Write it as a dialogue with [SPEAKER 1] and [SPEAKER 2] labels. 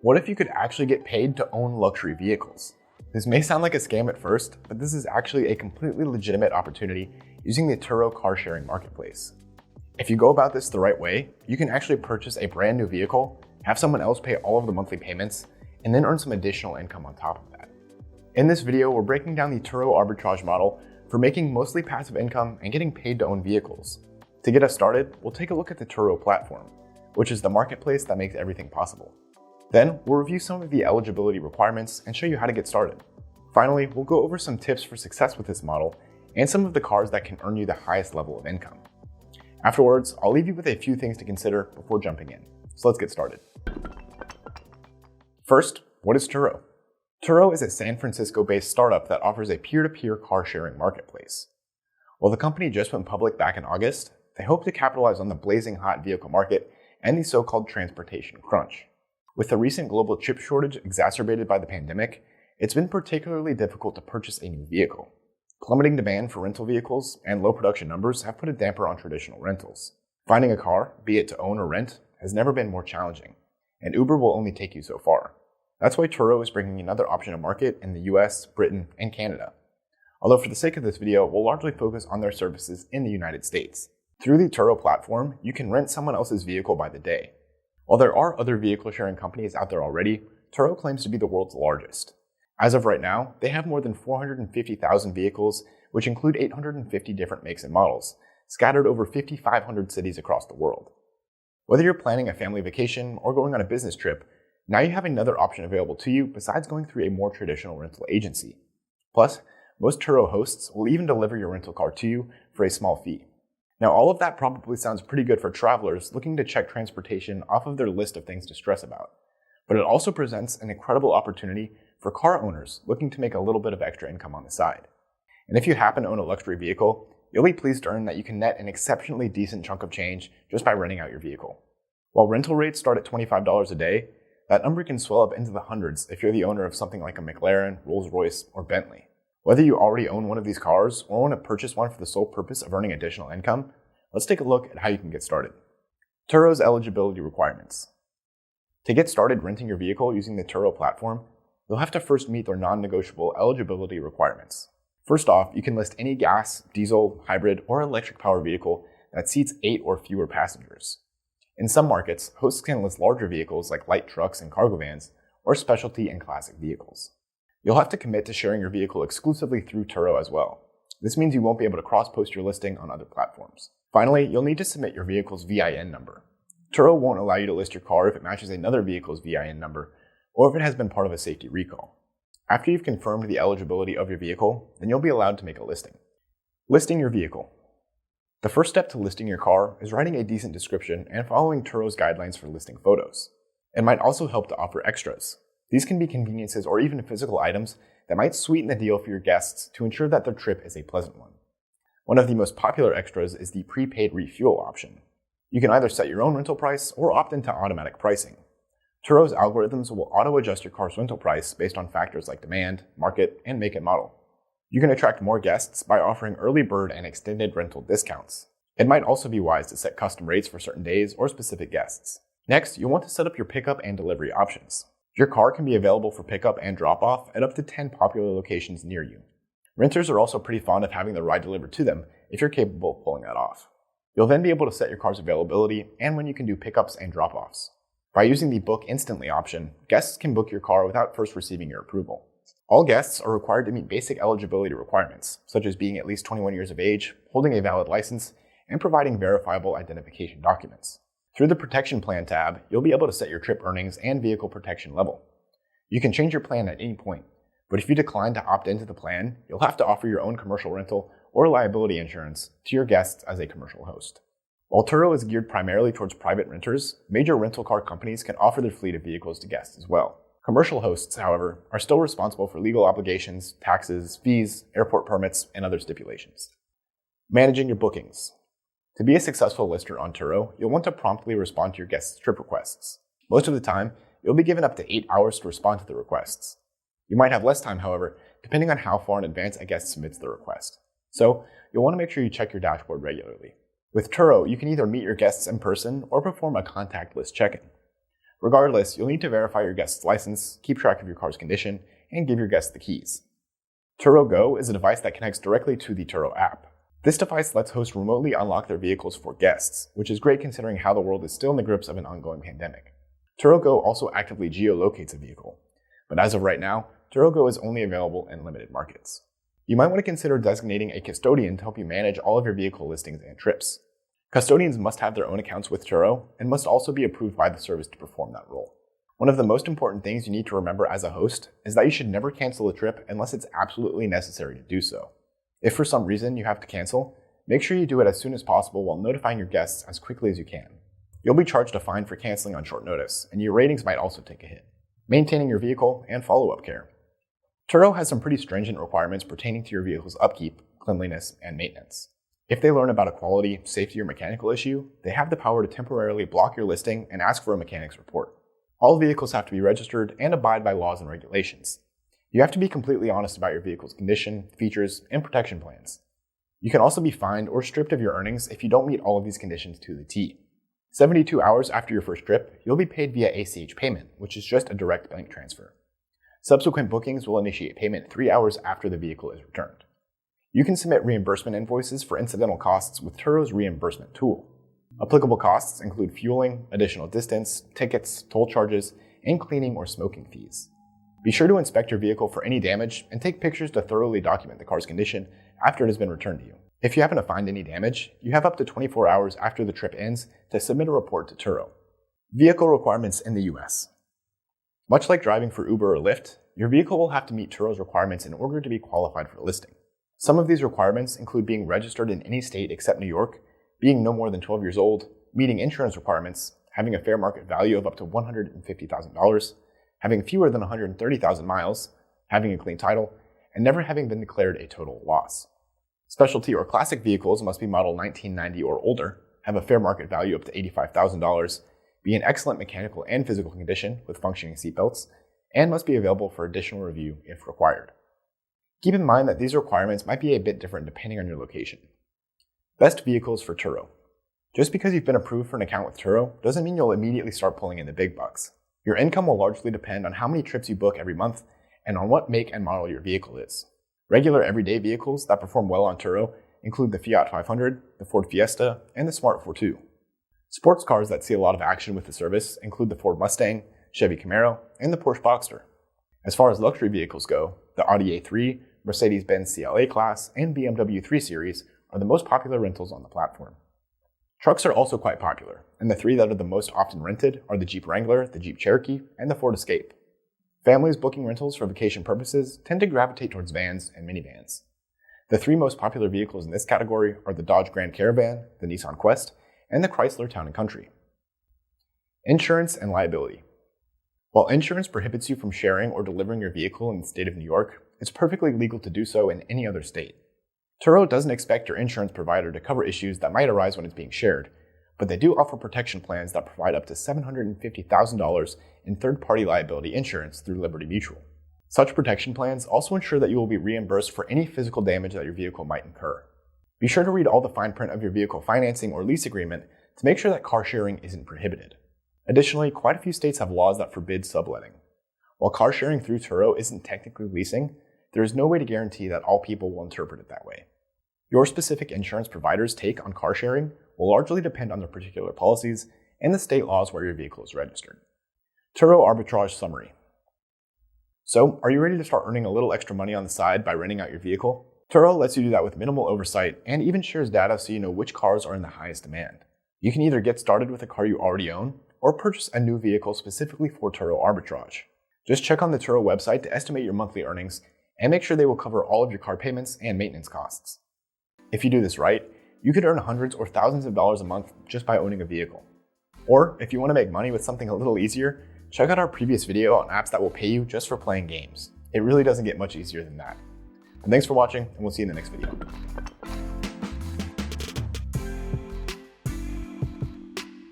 [SPEAKER 1] What if you could actually get paid to own luxury vehicles? This may sound like a scam at first, but this is actually a completely legitimate opportunity using the Turo car sharing marketplace. If you go about this the right way, you can actually purchase a brand new vehicle, have someone else pay all of the monthly payments, and then earn some additional income on top of that. In this video, we're breaking down the Turo Arbitrage model for making mostly passive income and getting paid to own vehicles. To get us started, we'll take a look at the Turo platform, which is the marketplace that makes everything possible. Then, we'll review some of the eligibility requirements and show you how to get started. Finally, we'll go over some tips for success with this model and some of the cars that can earn you the highest level of income. Afterwards, I'll leave you with a few things to consider before jumping in. So let's get started. First, what is Turo? Turo is a San Francisco-based startup that offers a peer-to-peer car sharing marketplace. While the company just went public back in August, they hope to capitalize on the blazing hot vehicle market and the so-called transportation crunch. With the recent global chip shortage exacerbated by the pandemic, it's been particularly difficult to purchase a new vehicle. Plummeting demand for rental vehicles and low production numbers have put a damper on traditional rentals. Finding a car, be it to own or rent, has never been more challenging, and Uber will only take you so far. That's why Turo is bringing another option to market in the US, Britain, and Canada. Although for the sake of this video, we'll largely focus on their services in the United States. Through the Turo platform, you can rent someone else's vehicle by the day. While there are other vehicle sharing companies out there already, Turo claims to be the world's largest. As of right now, they have more than 450,000 vehicles, which include 850 different makes and models, scattered over 5,500 cities across the world. Whether you're planning a family vacation or going on a business trip, now you have another option available to you besides going through a more traditional rental agency. Plus, most Turo hosts will even deliver your rental car to you for a small fee. Now, all of that probably sounds pretty good for travelers looking to check transportation off of their list of things to stress about. But it also presents an incredible opportunity for car owners looking to make a little bit of extra income on the side. And if you happen to own a luxury vehicle, you'll be pleased to learn that you can net an exceptionally decent chunk of change just by renting out your vehicle. While rental rates start at $25 a day, that number can swell up into the hundreds if you're the owner of something like a McLaren, Rolls-Royce, or Bentley. Whether you already own one of these cars or want to purchase one for the sole purpose of earning additional income, let's take a look at how you can get started. Turo's eligibility requirements. To get started renting your vehicle using the Turo platform, you'll have to first meet their non-negotiable eligibility requirements. First off, you can list any gas, diesel, hybrid, or electric power vehicle that seats 8 or fewer passengers. In some markets, hosts can list larger vehicles like light trucks and cargo vans, or specialty and classic vehicles. You'll have to commit to sharing your vehicle exclusively through Turo as well. This means you won't be able to cross-post your listing on other platforms. Finally, you'll need to submit your vehicle's VIN number. Turo won't allow you to list your car if it matches another vehicle's VIN number, or if it has been part of a safety recall. After you've confirmed the eligibility of your vehicle, then you'll be allowed to make a listing. Listing your vehicle. The first step to listing your car is writing a decent description and following Turo's guidelines for listing photos. It might also help to offer extras. These can be conveniences or even physical items that might sweeten the deal for your guests to ensure that their trip is a pleasant one. One of the most popular extras is the prepaid refuel option. You can either set your own rental price or opt into automatic pricing. Turo's algorithms will auto-adjust your car's rental price based on factors like demand, market, and make and model. You can attract more guests by offering early bird and extended rental discounts. It might also be wise to set custom rates for certain days or specific guests. Next, you'll want to set up your pickup and delivery options. Your car can be available for pickup and drop-off at up to 10 popular locations near you. Renters are also pretty fond of having the ride delivered to them if you're capable of pulling that off. You'll then be able to set your car's availability and when you can do pickups and drop-offs. By using the Book Instantly option, guests can book your car without first receiving your approval. All guests are required to meet basic eligibility requirements, such as being at least 21 years of age, holding a valid license, and providing verifiable identification documents. Through the Protection Plan tab, you'll be able to set your trip earnings and vehicle protection level. You can change your plan at any point, but if you decline to opt into the plan, you'll have to offer your own commercial rental or liability insurance to your guests as a commercial host. While Turo is geared primarily towards private renters, major rental car companies can offer their fleet of vehicles to guests as well. Commercial hosts, however, are still responsible for legal obligations, taxes, fees, airport permits, and other stipulations. Managing your bookings. To be a successful lister on Turo, you'll want to promptly respond to your guests' trip requests. Most of the time, you'll be given up to 8 hours to respond to the requests. You might have less time, however, depending on how far in advance a guest submits the request. So, you'll want to make sure you check your dashboard regularly. With Turo, you can either meet your guests in person or perform a contactless check-in. Regardless, you'll need to verify your guest's license, keep track of your car's condition, and give your guest the keys. Turo Go is a device that connects directly to the Turo app. This device lets hosts remotely unlock their vehicles for guests, which is great considering how the world is still in the grips of an ongoing pandemic. Turo Go also actively geolocates a vehicle, but as of right now, Turo Go is only available in limited markets. You might want to consider designating a custodian to help you manage all of your vehicle listings and trips. Custodians must have their own accounts with Turo and must also be approved by the service to perform that role. One of the most important things you need to remember as a host is that you should never cancel a trip unless it's absolutely necessary to do so. If for some reason you have to cancel, make sure you do it as soon as possible while notifying your guests as quickly as you can. You'll be charged a fine for canceling on short notice, and your ratings might also take a hit. Maintaining your vehicle and follow-up care. Turo has some pretty stringent requirements pertaining to your vehicle's upkeep, cleanliness, and maintenance. If they learn about a quality, safety, or mechanical issue, they have the power to temporarily block your listing and ask for a mechanic's report. All vehicles have to be registered and abide by laws and regulations. You have to be completely honest about your vehicle's condition, features, and protection plans. You can also be fined or stripped of your earnings if you don't meet all of these conditions to the T. 72 hours after your first trip, you'll be paid via ACH payment, which is just a direct bank transfer. Subsequent bookings will initiate payment 3 hours after the vehicle is returned. You can submit reimbursement invoices for incidental costs with Turo's reimbursement tool. Applicable costs include fueling, additional distance, tickets, toll charges, and cleaning or smoking fees. Be sure to inspect your vehicle for any damage and take pictures to thoroughly document the car's condition after it has been returned to you. If you happen to find any damage, you have up to 24 hours after the trip ends to submit a report to Turo. Vehicle requirements in the US. Much like driving for Uber or Lyft, your vehicle will have to meet Turo's requirements in order to be qualified for listing. Some of these requirements include being registered in any state except New York, being no more than 12 years old, meeting insurance requirements, having a fair market value of up to $150,000, having fewer than 130,000 miles, having a clean title, and never having been declared a total loss. Specialty or classic vehicles must be model 1990 or older, have a fair market value up to $85,000, be in excellent mechanical and physical condition with functioning seatbelts, and must be available for additional review if required. Keep in mind that these requirements might be a bit different depending on your location. Best vehicles for Turo. Just because you've been approved for an account with Turo doesn't mean you'll immediately start pulling in the big bucks. Your income will largely depend on how many trips you book every month and on what make and model your vehicle is. Regular everyday vehicles that perform well on Turo include the Fiat 500, the Ford Fiesta, and the Smart Fortwo. Sports cars that see a lot of action with the service include the Ford Mustang, Chevy Camaro, and the Porsche Boxster. As far as luxury vehicles go, the Audi A3, Mercedes-Benz CLA Class, and BMW 3 Series are the most popular rentals on the platform. Trucks are also quite popular, and the three that are the most often rented are the Jeep Wrangler, the Jeep Cherokee, and the Ford Escape. Families booking rentals for vacation purposes tend to gravitate towards vans and minivans. The three most popular vehicles in this category are the Dodge Grand Caravan, the Nissan Quest, and the Chrysler Town & Country. Insurance and liability. While insurance prohibits you from sharing or delivering your vehicle in the state of New York, it's perfectly legal to do so in any other state. Turo doesn't expect your insurance provider to cover issues that might arise when it's being shared, but they do offer protection plans that provide up to $750,000 in third-party liability insurance through Liberty Mutual. Such protection plans also ensure that you will be reimbursed for any physical damage that your vehicle might incur. Be sure to read all the fine print of your vehicle financing or lease agreement to make sure that car sharing isn't prohibited. Additionally, quite a few states have laws that forbid subletting. While car sharing through Turo isn't technically leasing, there is no way to guarantee that all people will interpret it that way. Your specific insurance provider's take on car sharing will largely depend on their particular policies and the state laws where your vehicle is registered. Turo Arbitrage Summary. So, are you ready to start earning a little extra money on the side by renting out your vehicle? Turo lets you do that with minimal oversight and even shares data so you know which cars are in the highest demand. You can either get started with a car you already own or purchase a new vehicle specifically for Turo Arbitrage. Just check on the Turo website to estimate your monthly earnings and make sure they will cover all of your car payments and maintenance costs. If you do this right, you could earn hundreds or thousands of dollars a month just by owning a vehicle. Or if you want to make money with something a little easier, check out our previous video on apps that will pay you just for playing games. It really doesn't get much easier than that. And thanks for watching, and we'll see you in the next video.